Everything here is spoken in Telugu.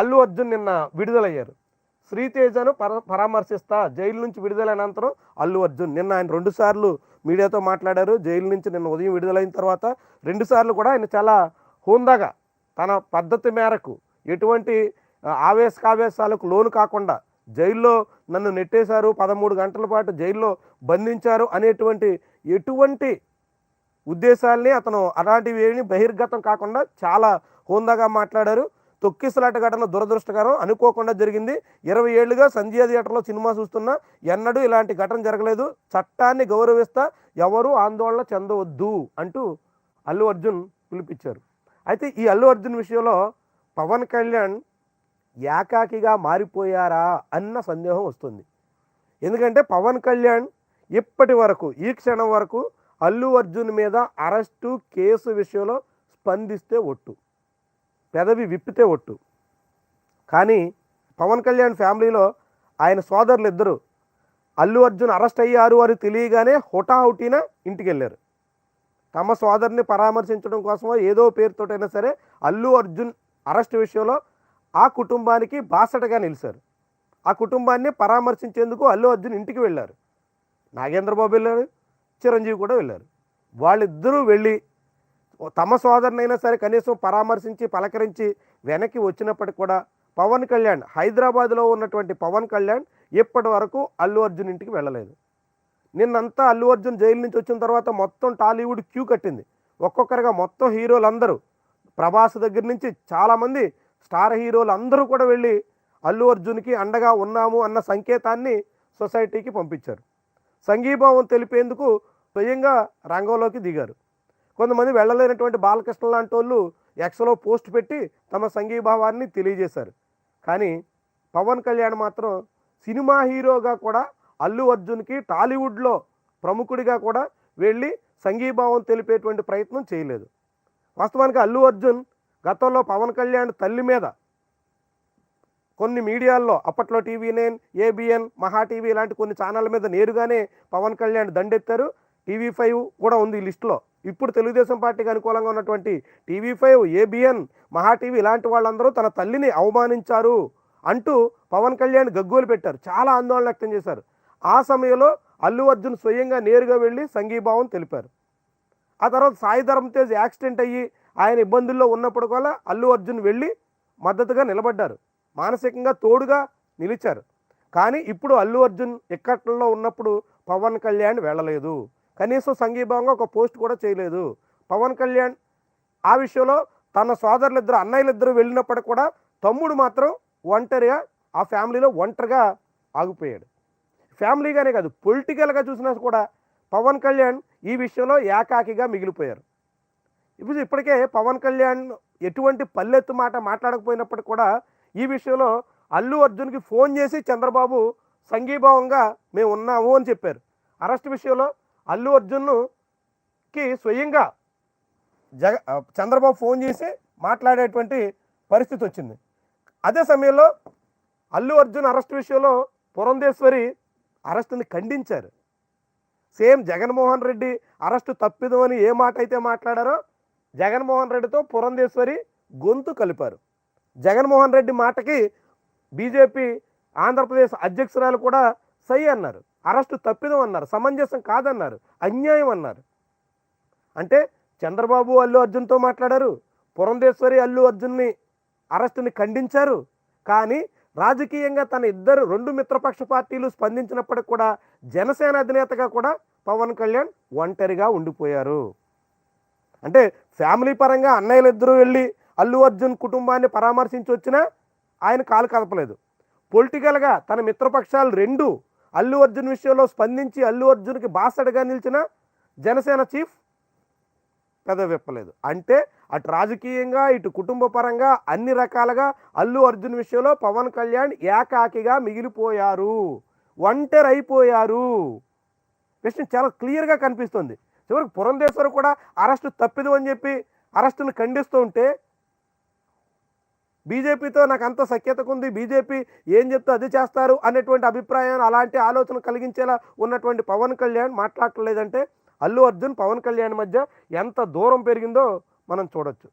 అల్లు అర్జున్ నిన్న విడుదలయ్యారు. శ్రీతేజను పరామర్శిస్తా జైలు నుంచి విడుదలైన అనంతరం అల్లు అర్జున్ నిన్న ఆయన 2 సార్లు మీడియాతో మాట్లాడారు. జైలు నుంచి నిన్న ఉదయం విడుదలైన తర్వాత 2 సార్లు కూడా ఆయన చాలా హుందాగా తన పద్ధతి మేరకు ఎటువంటి ఆవేశకావేశాలకు లోను కాకుండా జైల్లో నన్ను నెట్టేశారు, 13 గంటల పాటు జైల్లో బంధించారు అనేటువంటి ఎటువంటి ఉద్దేశాల్ని అతను అలాంటివి ఏమీ బహిర్గతం కాకుండా చాలా హుందాగా మాట్లాడారు. తొక్కిసలాట ఘటన దురదృష్టకరం, అనుకోకుండా జరిగింది. 20 ఏళ్లుగా సంజయ్ థియేటర్లో సినిమా చూస్తున్నా ఎన్నడూ ఇలాంటి ఘటన జరగలేదు. చట్టాన్ని గౌరవిస్తా, ఎవరూ ఆందోళన చెందవద్దు అంటూ అల్లు అర్జున్ పిలిపించారు. అయితే ఈ అల్లు అర్జున్ విషయంలో పవన్ కళ్యాణ్ ఏకాకిగా మారిపోయారా అన్న సందేహం వస్తుంది. ఎందుకంటే పవన్ కళ్యాణ్ ఇప్పటి వరకు ఈ క్షణం వరకు అల్లు అర్జున్ మీద అరెస్టు కేసు విషయంలో స్పందిస్తే ఒట్టు, పెదవి విప్పితే ఒట్టు. కానీ పవన్ కళ్యాణ్ ఫ్యామిలీలో ఆయన సోదరులు ఇద్దరు అల్లు అర్జున్ అరెస్ట్ అయ్యారు అని తెలియగానే హుటాహుటిన ఇంటికి వెళ్ళారు. తమ సోదరుని పరామర్శించడం కోసమో ఏదో పేరుతోటైనా సరే అల్లు అర్జున్ అరెస్ట్ విషయంలో ఆ కుటుంబానికి బాసటగా నిలిచారు. ఆ కుటుంబాన్ని పరామర్శించేందుకు అల్లు అర్జున్ ఇంటికి వెళ్ళారు. నాగేంద్రబాబు వెళ్ళారు, చిరంజీవి కూడా వెళ్ళారు. వాళ్ళిద్దరూ వెళ్ళి తమ సోదరునైనా సరే కనీసం పరామర్శించి పలకరించి వెనక్కి వచ్చినప్పటికి కూడా పవన్ కళ్యాణ్ హైదరాబాద్లో ఉన్నటువంటి పవన్ కళ్యాణ్ ఇప్పటి వరకు అల్లు అర్జున్ ఇంటికి వెళ్ళలేదు. నిన్నంతా అల్లు అర్జున్ జైలు నుంచి వచ్చిన తర్వాత మొత్తం టాలీవుడ్ క్యూ కట్టింది. ఒక్కొక్కరిగా మొత్తం హీరోలందరూ ప్రభాస్ దగ్గర నుంచి చాలామంది స్టార్ హీరోలు అందరూ కూడా వెళ్ళి అల్లు అర్జున్కి అండగా ఉన్నాము అన్న సంకేతాన్ని సొసైటీకి పంపించారు. సంఘీభావం తెలిపేందుకు స్వయంగా రంగంలోకి దిగారు. కొంతమంది వెళ్ళలేనటువంటి బాలకృష్ణ లాంటి వాళ్ళు ఎక్స్లో పోస్ట్ పెట్టి తమ సంఘీభావాన్ని తెలియజేశారు. కానీ పవన్ కళ్యాణ్ మాత్రం సినిమా హీరోగా కూడా అల్లు అర్జున్కి టాలీవుడ్లో ప్రముఖుడిగా కూడా వెళ్ళి సంఘీభావం తెలిపేటువంటి ప్రయత్నం చేయలేదు. వాస్తవానికి అల్లు అర్జున్ గతంలో పవన్ కళ్యాణ్ తల్లి మీద కొన్ని మీడియాల్లో అప్పట్లో టీవీ9, ఏబిఎన్, మహా టీవీ ఇలాంటి కొన్ని ఛానళ్ళ మీద నేరుగానే పవన్ కళ్యాణ్ దండెత్తారు. టీవీ5 కూడా ఉంది ఈ లిస్టులో. ఇప్పుడు తెలుగుదేశం పార్టీకి అనుకూలంగా ఉన్నటువంటి టీవీ5, ఏబిఎన్, మహా టీవీ ఇలాంటి వాళ్ళందరూ తన తల్లిని అవమానించారు అంటూ పవన్ కళ్యాణ్ గగ్గోలు పెట్టారు, చాలా ఆందోళన వ్యక్తం చేశారు. ఆ సమయంలో అల్లు అర్జున్ స్వయంగా నేరుగా వెళ్ళి సంఘీభావం తెలిపారు. ఆ తర్వాత సాయి ధరమ్ తేజ్ యాక్సిడెంట్ అయ్యి ఆయన ఇబ్బందుల్లో ఉన్నప్పుడు కూడా అల్లు అర్జున్ వెళ్ళి మద్దతుగా నిలబడ్డారు, మానసికంగా తోడుగా నిలిచారు. కానీ ఇప్పుడు అల్లు అర్జున్ ఇక్కట్లో ఉన్నప్పుడు పవన్ కళ్యాణ్ వెళ్ళలేదు, కనీసం సంఘీభావంగా ఒక పోస్ట్ కూడా చేయలేదు. పవన్ కళ్యాణ్ ఆ విషయంలో తన సోదరులిద్దరు అన్నయ్యలిద్దరూ వెళ్ళినప్పటికి కూడా తమ్ముడు మాత్రం ఒంటరిగా ఆ ఫ్యామిలీలో ఒంటరిగా ఆగిపోయాడు. ఫ్యామిలీగానే కాదు, పొలిటికల్గా చూసినా కూడా పవన్ కళ్యాణ్ ఈ విషయంలో ఏకాకిగా మిగిలిపోయారు. ఇప్పుడు ఇప్పటికే పవన్ కళ్యాణ్ ఎటువంటి పల్లెత్తు మాట మాట్లాడకపోయినప్పటికి కూడా ఈ విషయంలో అల్లు అర్జున్కి ఫోన్ చేసి చంద్రబాబు సంఘీభావంగా మేము ఉన్నాము అని చెప్పారు. అరెస్ట్ విషయంలో అల్లు అర్జున్కి స్వయంగా చంద్రబాబు ఫోన్ చేసి మాట్లాడేటువంటి పరిస్థితి వచ్చింది. అదే సమయంలో అల్లు అర్జున్ అరెస్ట్ విషయంలో పురంధేశ్వరి అరెస్టుని ఖండించారు. సేమ్ జగన్మోహన్ రెడ్డి అరెస్టు తప్పిదం అని ఏ మాట అయితే మాట్లాడారో జగన్మోహన్ రెడ్డితో పురంధేశ్వరి గొంతు కలిపారు. జగన్మోహన్ రెడ్డి మాటకి బీజేపీ ఆంధ్రప్రదేశ్ అధ్యక్షురాలు కూడా సై అన్నారు, అరెస్టు తప్పిదం అన్నారు, సమంజసం కాదన్నారు, అన్యాయం అన్నారు. అంటే చంద్రబాబు అల్లు అర్జున్తో మాట్లాడారు, పురంధేశ్వరి అల్లు అర్జున్ని అరెస్టుని ఖండించారు. కానీ రాజకీయంగా తన ఇద్దరు 2 మిత్రపక్ష పార్టీలు స్పందించినప్పటికి కూడా జనసేన అధినేతగా కూడా పవన్ కళ్యాణ్ ఒంటరిగా ఉండిపోయారు. అంటే ఫ్యామిలీ పరంగా అన్నయ్యలిద్దరూ వెళ్ళి అల్లు అర్జున్ కుటుంబాన్ని పరామర్శించి వచ్చినా ఆయన కాలు కదపలేదు. పొలిటికల్గా తన మిత్రపక్షాలు 2 అల్లు అర్జున్ విషయంలో స్పందించి అల్లు అర్జున్కి బాసటగా నిలిచిన జనసేన చీఫ్ పెదవిప్పలేదు. అంటే అటు రాజకీయంగా ఇటు కుటుంబ పరంగా అన్ని రకాలుగా అల్లు అర్జున్ విషయంలో పవన్ కళ్యాణ్ ఏకాకిగా మిగిలిపోయారు, ఒంటరైపోయారు. విషయం చాలా క్లియర్గా కనిపిస్తుంది. చివరికి పురంధేశ్వరి కూడా అరెస్టు తప్పిదు అని చెప్పి అరెస్టును ఖండిస్తూ ఉంటే బీజేపీతో నాకు అంత సఖ్యతకు ఉంది, బీజేపీ ఏం చెప్తే అది చేస్తారు అనేటువంటి అభిప్రాయం అలాంటి ఆలోచన కలిగించేలా ఉన్నటువంటి పవన్ కళ్యాణ్ మాట్లాడలేదంటే అల్లు అర్జున్ పవన్ కళ్యాణ్ మధ్య ఎంత దూరం పెరిగిందో మనం చూడొచ్చు.